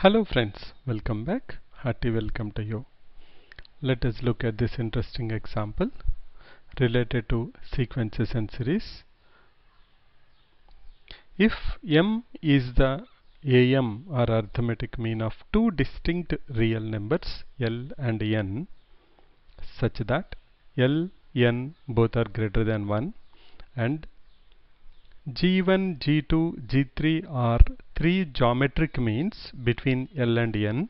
Hello friends, welcome back. Hearty welcome to you. Let us look at this interesting example related to sequences and series. If m is the AM or arithmetic mean of two distinct real numbers L and N such that L, N both are greater than 1 and G1, G2, G3 are three geometric means between L and N,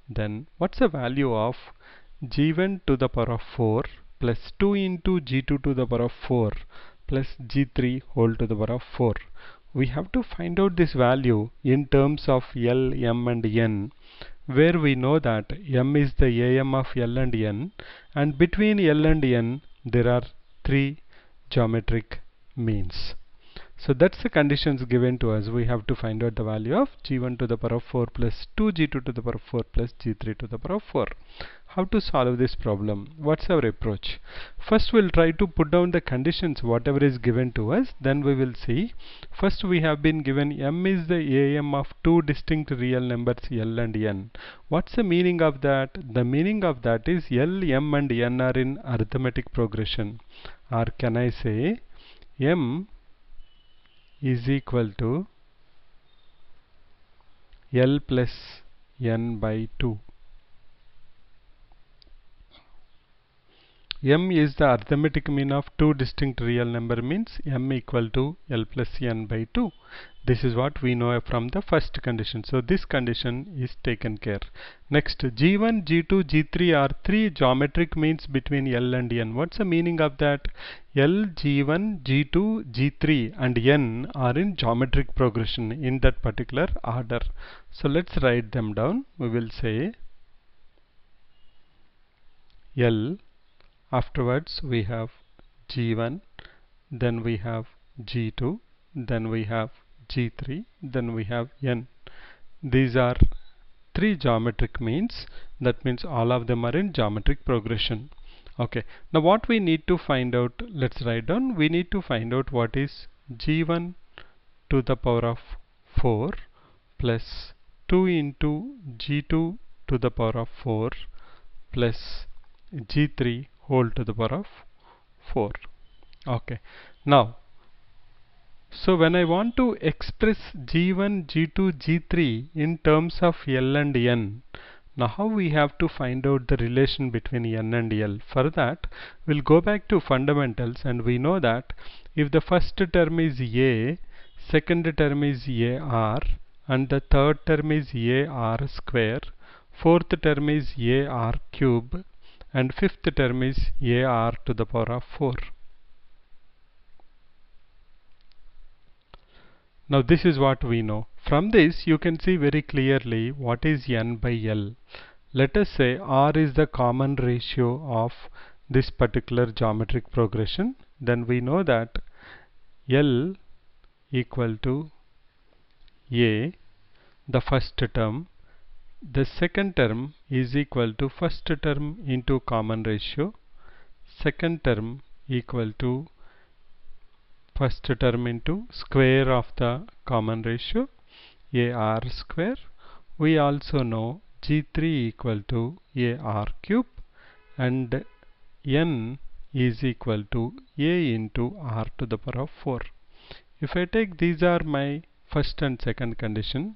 then what's the value of G1 to the power of 4 plus 2 into G2 to the power of 4 plus G3 whole to the power of 4. We have to find out this value in terms of L, M and N, where we know that M is the AM of L and N, and between L and N there are three geometric means. So that's the conditions given to us. We have to find out the value of G1 to the power of 4 plus 2G2 to the power of 4 plus G3 to the power of 4. How to solve this problem? What's our approach? First we'll try to put down the conditions whatever is given to us. Then we will see. First we have been given M is the AM of two distinct real numbers L and N. What's the meaning of that? The meaning of that is L, M and N are in arithmetic progression. Or can I say M is equal to L plus N by 2. M is the arithmetic mean of two distinct real number means M equal to L plus N by 2. This is what we know from the first condition. So this condition is taken care. Next, G1, G2, G3 are three geometric means between L and N. What's the meaning of that? L, G1, G2, G3 and N are in geometric progression in that particular order. So let's write them down. We will say L, afterwards we have G1, then we have G2, then we have G3, then we have N. These are three geometric means. That means all of them are in geometric progression. Okay, now what we need to find out, let's write down. We need to find out what is G1 to the power of 4 plus 2 into G2 to the power of 4 plus G3 whole to the power of 4. Okay, now so when I want to express G1, G2, G3 in terms of L and N, now how we have to find out the relation between N and L? For that, we'll go back to fundamentals and we know that if the first term is A, second term is AR and the third term is AR square, fourth term is AR cube and fifth term is AR to the power of 4. Now this is what we know. From this you can see very clearly what is N by L. Let us say R is the common ratio of this particular geometric progression. Then we know that L equal to A, the first term. The second term is equal to first term into common ratio. Second term equal to first term into square of the common ratio, AR square. We also know G3 equal to AR cube and N is equal to A into R to the power of 4. If I take these are my first and second condition,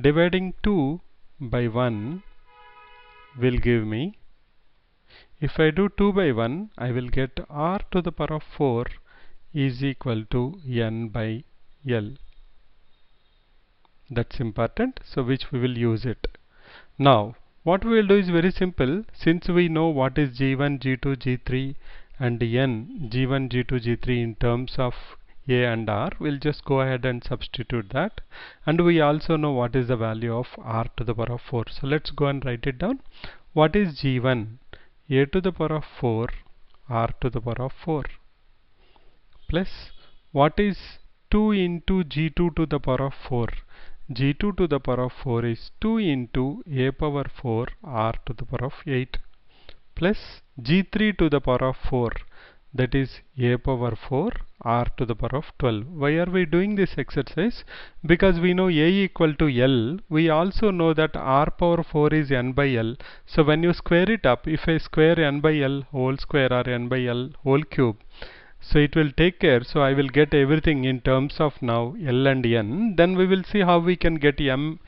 dividing 2 by 1 will give me, if I do 2 by 1, I will get R to the power of 4 is equal to N by L. That's important, so which we will use it. Now what we will do is very simple. Since we know what is G1, G2, G3 and N, G1, G2, G3 in terms of A and R, we'll just go ahead and substitute that, and we also know what is the value of R to the power of 4. So let's go and write it down. What is G1? A to the power of 4 R to the power of 4 plus what is 2 into G2 to the power of 4? G2 to the power of 4 is 2 into A power 4 R to the power of 8 plus G3 to the power of 4. that is a power 4 r to the power of 12. Why are we doing this exercise? Because we know a equal to L. We also know that r power 4 is n by L. So when you square it up, if I square n by L whole square or n by L whole cube, so it will take care. So I will get everything in terms of now L and N. Then we will see how we can get M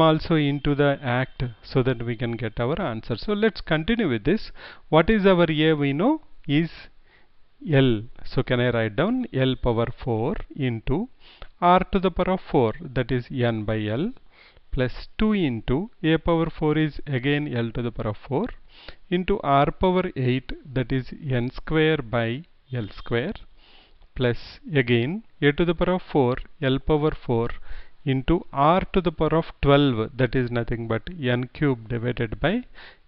also into the act, so that we can get our answer. So let's continue with this. What is our A? We know is L. So can I write down L power 4 into R to the power of 4, that is N by L, plus 2 into A power 4 is again L to the power of 4 into R power 8, that is N square by L square, plus again A to the power of 4 L power 4 into R to the power of 12, that is nothing but N cube divided by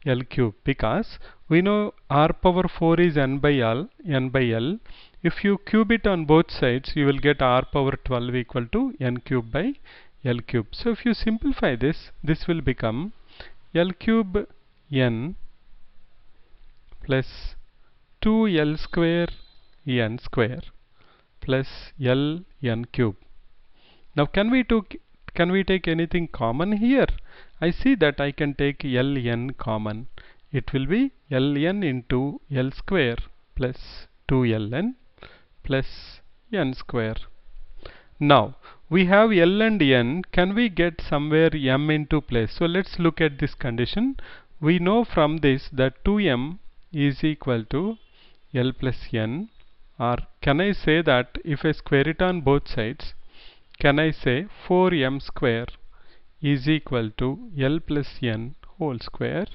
L cube, because we know R power 4 is N by L. If you cube it on both sides, you will get R power 12 equal to N cube by L cube. So if you simplify this, this will become L cube N plus 2L square N square plus L N cube. Now can we take anything common here? I see that I can take Ln common. It will be Ln into L square plus 2Ln plus N square. Now we have L and N. Can we get somewhere M into place? So let's look at this condition. We know from this that 2M is equal to L plus N, or can I say that if I square it on both sides, can I say 4m square is equal to L plus N whole square,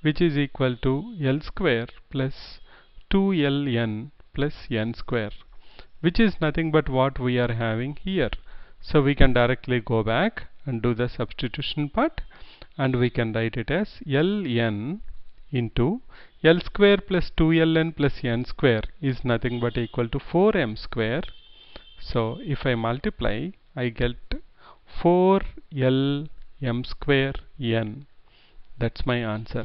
which is equal to L square plus 2Ln plus N square, which is nothing but what we are having here. So we can directly go back and do the substitution part, and we can write it as Ln into L square plus 2Ln plus N square is nothing but equal to 4m square. So if I multiply, I get 4L m square N. That's my answer.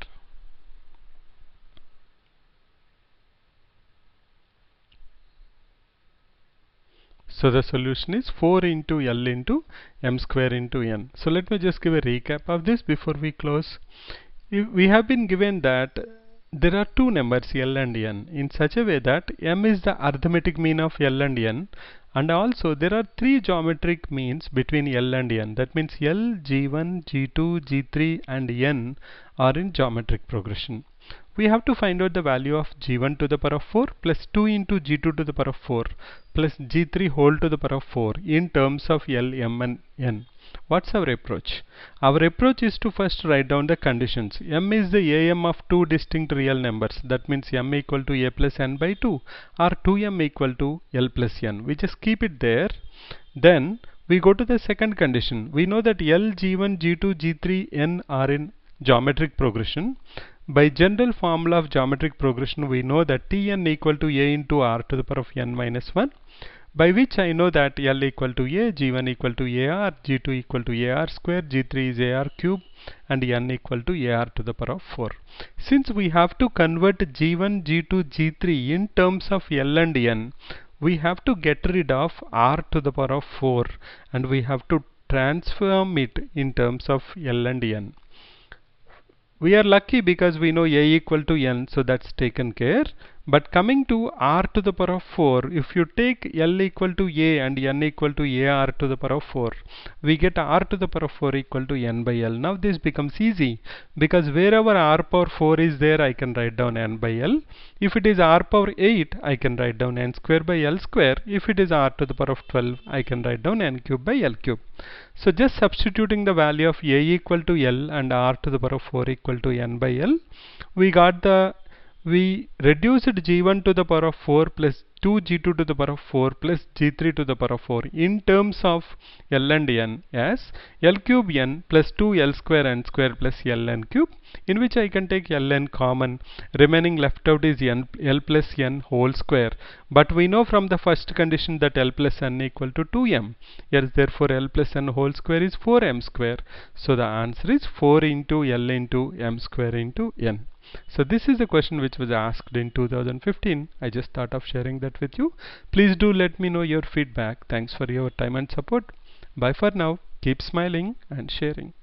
So the solution is 4 into L into m square into N. So let me just give a recap of this before we close. We have been given that there are two numbers L and N in such a way that m is the arithmetic mean of L and N, and also there are three geometric means between L and N. That means L, G1, G2, G3 and N are in geometric progression. We have to find out the value of G1 to the power of 4 plus 2 into G2 to the power of 4 plus G3 whole to the power of 4 in terms of L, M and N. What's our approach? Our approach is to first write down the conditions. M is the AM of two distinct real numbers. That means M equal to A plus N by 2 or 2M equal to L plus N. We just keep it there. Then we go to the second condition. We know that L, G1, G2, G3, N are in geometric progression. By general formula of geometric progression, we know that Tn equal to A into R to the power of N minus 1, by which I know that L equal to A, G1 equal to AR, G2 equal to AR square, G3 is AR cube, and N equal to AR to the power of 4. Since we have to convert G1, G2, G3 in terms of L and N, we have to get rid of R to the power of 4, and we have to transform it in terms of L and N. We are lucky because we know A equal to N, so that's taken care. But coming to R to the power of 4, if you take L equal to A and N equal to AR to the power of 4, we get R to the power of 4 equal to N by L. Now this becomes easy, because wherever R power 4 is there, I can write down N by L. If it is R power 8, I can write down N square by L square. If it is R to the power of 12, I can write down N cube by L cube. So just substituting the value of A equal to L and R to the power of 4 equal to N by L, we reduced G1 to the power of 4 plus 2G2 to the power of 4 plus G3 to the power of 4 in terms of L and N as L cube N plus 2L square N square plus Ln cube, in which I can take Ln common. Remaining left out is L plus N whole square. But we know from the first condition that L plus N equal to 2M. Yes, therefore L plus N whole square is 4M square. So the answer is 4 into L into M square into N. So this is a question which was asked in 2015. I just thought of sharing that with you. Please do let me know your feedback. Thanks for your time and support. Bye for now. Keep smiling and sharing.